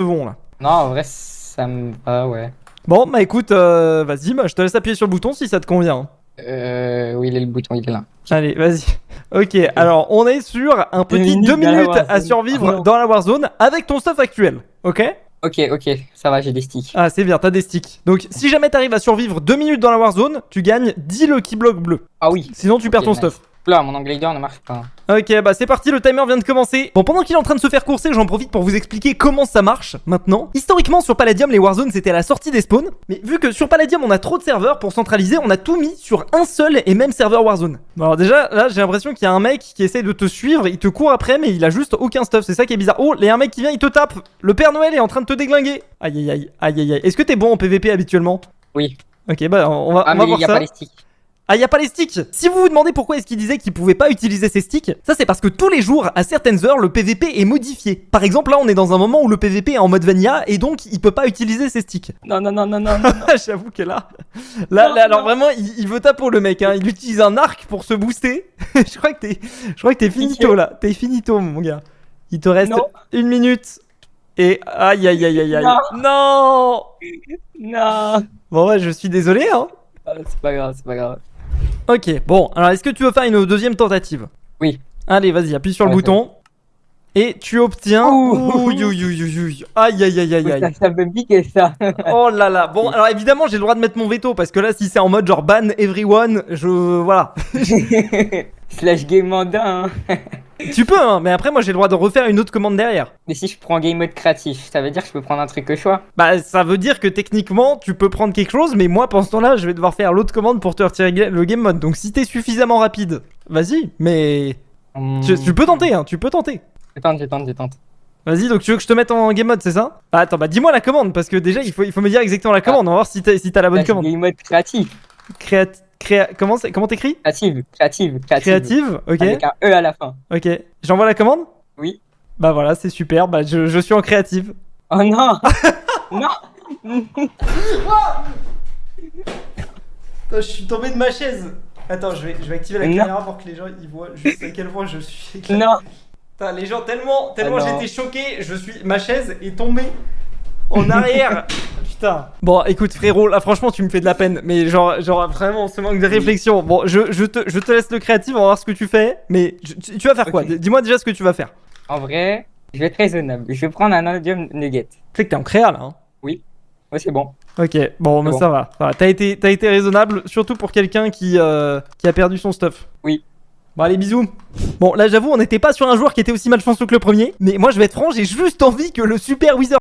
vont là. Non, en vrai, ça me va, ouais. Bon, bah écoute, vas-y, bah, je te laisse appuyer sur le bouton si ça te convient. Oui, il est le bouton, il est là. Allez, vas-y. Ok, alors on est sur un petit 2 minutes dans la minutes à Warzone. survivre Oh non. dans la Warzone avec ton stuff actuel, ok? Ok, ça va, j'ai des sticks. Ah, c'est bien, t'as des sticks. Donc, si jamais t'arrives à survivre 2 minutes dans la Warzone, tu gagnes 10 Lucky Block bleus. Ah oui. Sinon, tu perds ton nice. stuff. Là, mon angle leader ne marche pas. Ok, bah c'est parti, le timer vient de commencer. Bon, pendant qu'il est en train de se faire courser, j'en profite pour vous expliquer comment ça marche maintenant. Historiquement, sur Palladium, les Warzone c'était à la sortie des spawns. Mais vu que sur Palladium, on a trop de serveurs pour centraliser, on a tout mis sur un seul et même serveur Warzone. Bon, alors déjà, là, j'ai l'impression qu'il y a un mec qui essaie de te suivre, il te court après, mais il a juste aucun stuff. C'est ça qui est bizarre. Oh, il y a un mec qui vient, il te tape. Le Père Noël est en train de te déglinguer. Aïe, aïe, aïe, aïe, aïe, aïe. Est-ce que t'es bon en PVP habituellement? Oui. Ok, bah on va, Ah, on va mais voir il y a ça. pas les sticks. Ah, y a pas les sticks. Si vous vous demandez pourquoi est-ce qu'il disait qu'il pouvait pas utiliser ses sticks, ça c'est parce que tous les jours, à certaines heures, le PVP est modifié. Par exemple, là on est dans un moment où le PVP est en mode vanilla et donc il peut pas utiliser ses sticks. Non. J'avoue que là, alors vraiment, il veut ta peau le mec, hein. Il utilise un arc pour se booster. je crois que t'es finito là. T'es finito mon gars. Il te reste Non. 1 minute. Et aïe aïe aïe aïe aïe. Non. Non. Bon ouais, je suis désolé hein. Ah, c'est pas grave. Ok, bon, alors est-ce que tu veux faire une deuxième tentative? Oui. Allez, vas-y, appuie sur le Ouais, bouton. Et tu obtiens. Ouh. Ouh, aïe, aïe, aïe, aïe, aïe. Ça me pique ça. Oh là là. Bon, alors évidemment, j'ai le droit de mettre mon veto parce que là, si c'est en mode genre ban everyone, voilà. Slash game mandin. Hein. Tu peux, hein, mais après, moi, j'ai le droit de refaire une autre commande derrière. Mais si je prends game mode créatif, ça veut dire que je peux prendre un truc au choix. Bah, ça veut dire que techniquement, tu peux prendre quelque chose, mais moi, pendant ce temps-là, je vais devoir faire l'autre commande pour te retirer le game mode. Donc, si t'es suffisamment rapide, vas-y, mais. Tu peux tenter, hein, tu peux tenter. Je tente. Vas-y, donc tu veux que je te mette en game mode, c'est ça? Ah, attends, bah dis-moi la commande, parce que déjà, il faut me dire exactement la commande, on va voir si t'as la bonne Slash commande. game mode créatif. Comment t'écris? Créative. Créative, ok. Avec un E à la fin. Ok, j'envoie la commande? Oui. Bah voilà, c'est super, bah je suis en créative. Oh non. Non. Je suis tombé de ma chaise. Attends, je vais activer la Non. caméra pour que les gens ils voient juste à quel point je suis éclaté. Non. Putain, les gens, tellement non. j'étais choqué, ma chaise est tombée en arrière. Putain. Bon, écoute frérot, là franchement tu me fais de la peine, mais genre vraiment ce manque de réflexion. Bon, je te laisse le créatif, on va voir ce que tu fais, mais tu vas faire quoi? Ok. Dis-moi déjà ce que tu vas faire. En vrai, je vais être raisonnable. Je vais prendre un Odium Nugget. Tu sais que t'es en créa là, hein. Ouais, c'est bon. Ok, bon, mais bon. ça va. T'as été raisonnable, surtout pour quelqu'un qui a perdu son stuff. Oui. Bon, allez, bisous. Bon, là, j'avoue, on n'était pas sur un joueur qui était aussi malchanceux que le premier. Mais moi, je vais être franc, j'ai juste envie que le Super Wizard